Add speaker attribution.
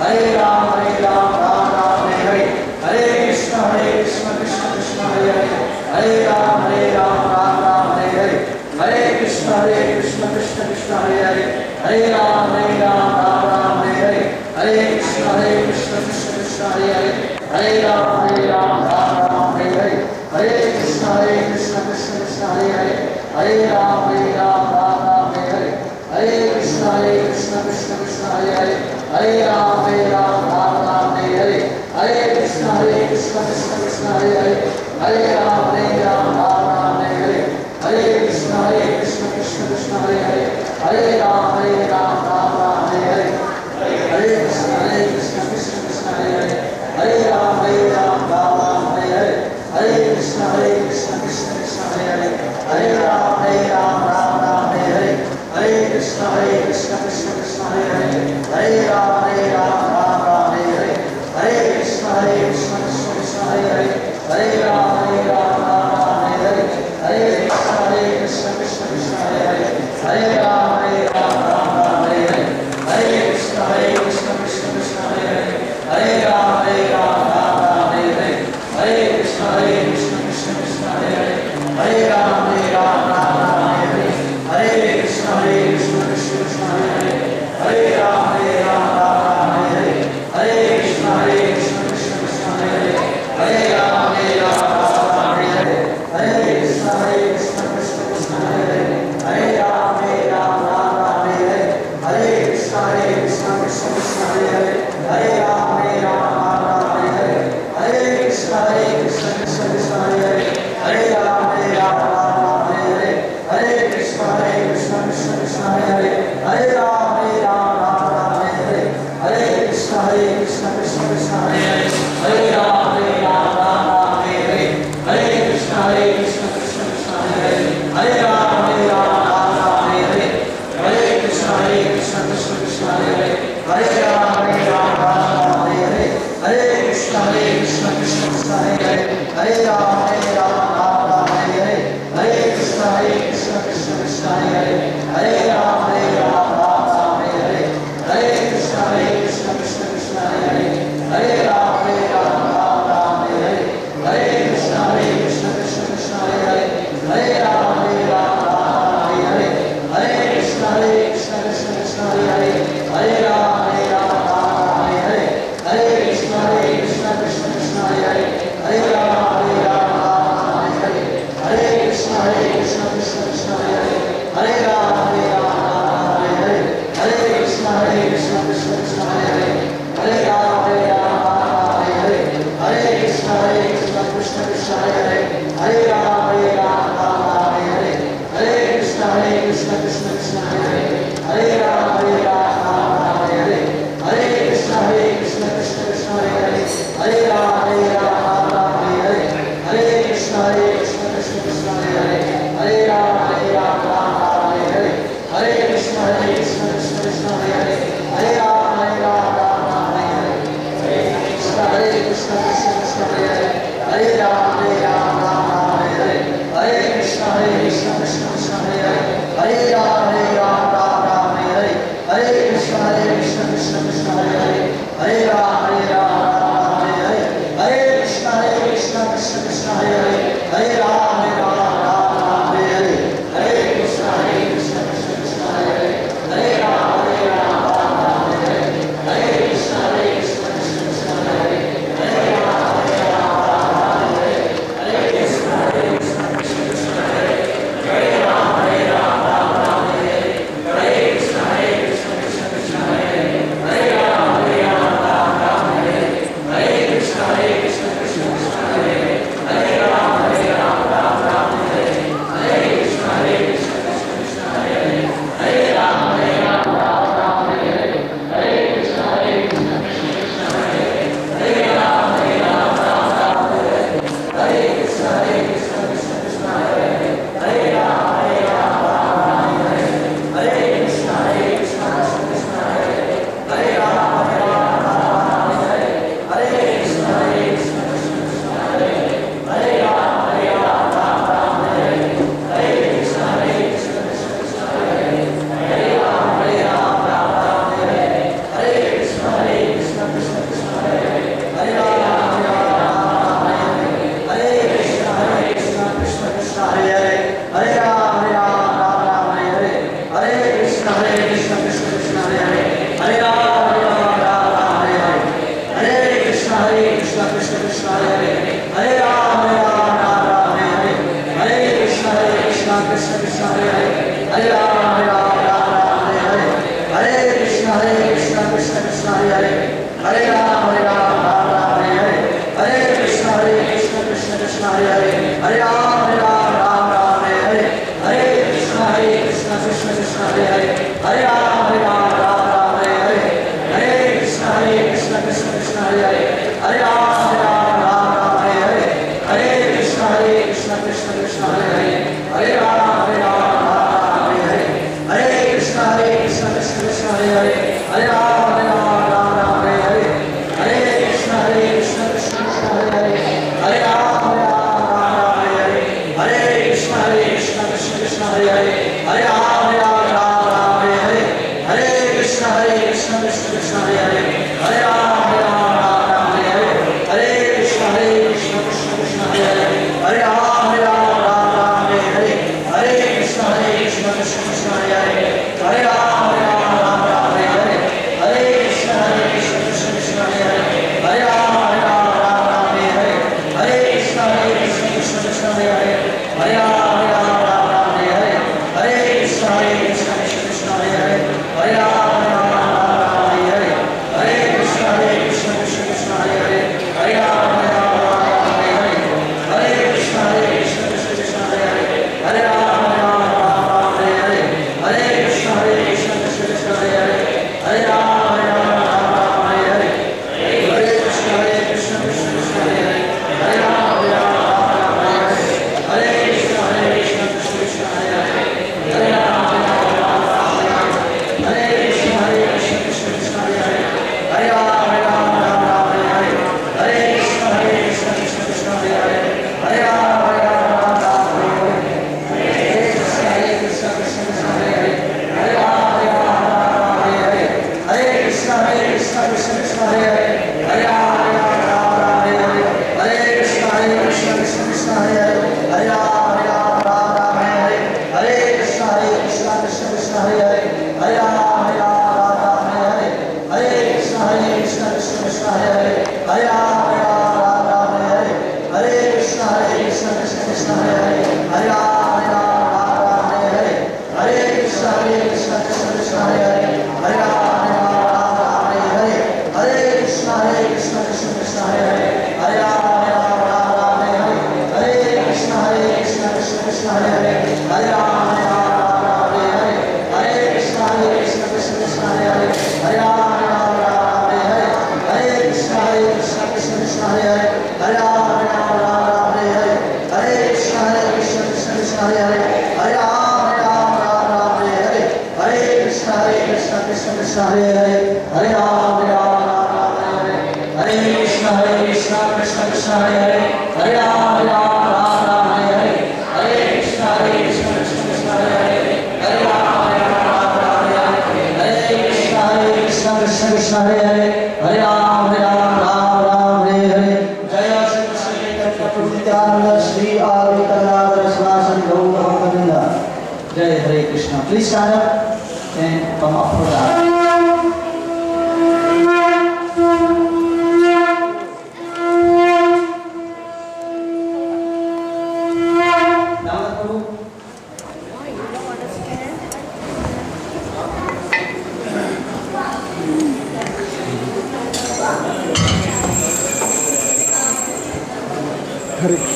Speaker 1: Hare Ram Ram Ram Hare Hare, Hare Krishna Krishna Krishna Hare Hare, Hare Ram Ram Hare Hare, Hare Krishna Krishna Krishna Hare Hare, Hare Ram Ram Hare Hare, Hare Krishna Krishna Krishna Hare Hare, Hare Ram Ram Hare Hare, Hare Krishna Krishna Krishna Hare Hare, Hare Ram Ram Hare Hare, Hare Krishna Krishna Krishna Hare Hare, Hare Ram Ram Hare Hare, Hare Krishna Krishna Krishna Hare Hare, Hare Ram Ram Hare Hare, Hare Krishna Krishna Krishna Hare Hare, Hare Ram Ram Hare Hare, Hare Krishna Krishna Krishna Hare Hare, Hare Ram Ram Hare Hare, Hare Krishna Krishna Krishna Hare Hare, Hare Ram Ram Hare Hare, Hare Krishna Krishna Krishna Hare Hare, Hare Ram Ram Hare Hare, Hare Krishna Krishna Krishna Hare Hare, Hare Ram Ram Hare Hare, Hare Krishna Krishna Krishna Hare Hare, Hare Ram Ram Hare Hare, Hare Krishna Krishna Krishna Hare Hare, Hare Ram Ram Hare Hare, Hare Krishna Krishna Krishna Hare Hare, Hare Ram Ram Hare Hare, Hare Krishna Krishna Krishna Hare Hare, Hare Ram Ram Hare Hare, Hare Krishna Krishna Krishna Hare Hare, Hare Ram Ram Hare Hare, Hare Krishna Krishna Krishna Hare Hare, Hare Ram Ram Hare Hare, Hare Krishna Krishna Krishna Hare Hare, Hare Ram Ram Hare Hare, Hare Krishna Krishna Krishna Hare Hare, Hare Ram Ram Hare Hare, Hare Krishna Krishna Krishna Hare Hare, Hare Ram Ram Hare Hare, Hare Krishna Krishna Krishna Hare Hare, Hare Ram Ram Hare Hare, Hare Krishna Krishna Krishna Hare Hare, Hare Ram Ram Hare Hare, Hare Krishna Krishna Krishna Hare Hare, Hare Ram Ram Hare Hare, Hare Krishna Krishna Krishna Hare Hare, Hare Ram Ram Hare Hare, Hare Krishna Krishna Krishna Hare Hare, Hare Ram Ram Hare Hare, Hare Krishna Krishna Krishna Hare Hare, Hare Ram Hare Hare Ram Ram Ram Hare Hare Hare Krishna Krishna Krishna Hare Hare Hare Ram Ram Hare Hare Hare Krishna Krishna Krishna Hare Hare Hare Ram Ram Hare Hare Hare Krishna Krishna Krishna Hare Hare Hare Ram Ram Hare Hare Hare Krishna Krishna Krishna Hare Hare Hare Ram Hare Hare Hare Krishna Krishna Krishna Hare Hare Hare Ram Hare Hare Hare Krishna Krishna Krishna Hare Hare Hare Ram Hare Hare Hare Krishna Krishna Krishna Hare Hare Hare Ram Hare Hare Hare Krishna Krishna Krishna Hare Hare Hare Ram Hare Hare Hare Krishna Krishna Krishna Hare Hare Hare Ram Hare Hare Hare Krishna Krishna Krishna Hare Hare Hare Ram Hare Hare Hare Krishna Krishna Krishna Hare Hare Hare Ram Hare Hare Hare Krishna Krishna Krishna Hare Hare Hare Ram Hare Hare Hare Krishna Krishna Krishna Hare Hare Hare Ram Hare Hare Hare Krishna Krishna Krishna Hare Hare Hare Ram Hare Hare Hare Krishna Krishna Krishna Hare Hare Hare Ram Hare Hare Hare Krishna Krishna Krishna Hare Hare Hare Ram Hare Hare Hare Krishna Krishna Krishna Hare Hare Hare Ram Hare Hare Hare Krishna Krishna Krishna Hare Hare Hare Ram हरे कृष्ण कृष्ण कृष्ण हरे हरे हरे राम हरे हरे हरे कृष्ण कृष्ण कृष्ण हरे हरे हरे राम हरे कृष्ण कृष्ण कृष्ण हरे हरे हरे राम हरे हरे हरे कृष्ण कृष्ण कृष्ण हरे हरे हरे राम हरे हरे हरे कृष्ण कृष्ण कृष्ण हरे हरे हरे राम हरे हरे हरे कृष्ण कृष्ण कृष्ण हरे हरे हरे राम हरे हरे हरे कृष्ण कृष्ण कृष्ण हरे हरे हरे राम हरे हरे हरे कृष्ण कृष्ण कृष्ण हरे हरे हरे राम हरे हरे हरे कृष्ण कृष्ण कृष्ण हरे हरे हरे राम हरे हरे हरे कृष्ण कृष्ण कृष्ण हरे हरे हरे राम हरे हरे हरे कृष्ण कृष्ण कृष्ण हरे हरे हरे राम हरे हरे हरे कृष्ण कृष्ण कृष्ण हरे हरे हरे राम हरे हरे हरे कृष्ण कृष्ण कृष्ण हरे हरे हरे राम हरे हरे हरे कृष्ण कृष्ण कृष्ण हरे हरे हरे राम हरे हरे हरे कृष्ण कृष्ण कृष्ण हरे हरे हरे राम हरे हरे हरे कृष्ण कृष्ण कृष्ण हरे हरे हरे राम हरे हरे हरे कृष्ण कृष्ण कृष्ण हरे हरे हरे राम हरे हरे कृष्ण कृष्ण कृष्ण हरे हरे हरे राम हरे हरे जय श्री कृष्ण चैतन्य प्रभु नित्यानंद श्री अद्वैत गदाधर शिवासादि गौर भक्तवृंद जय हरे Krishna please stand up and come up for that
Speaker 2: Hare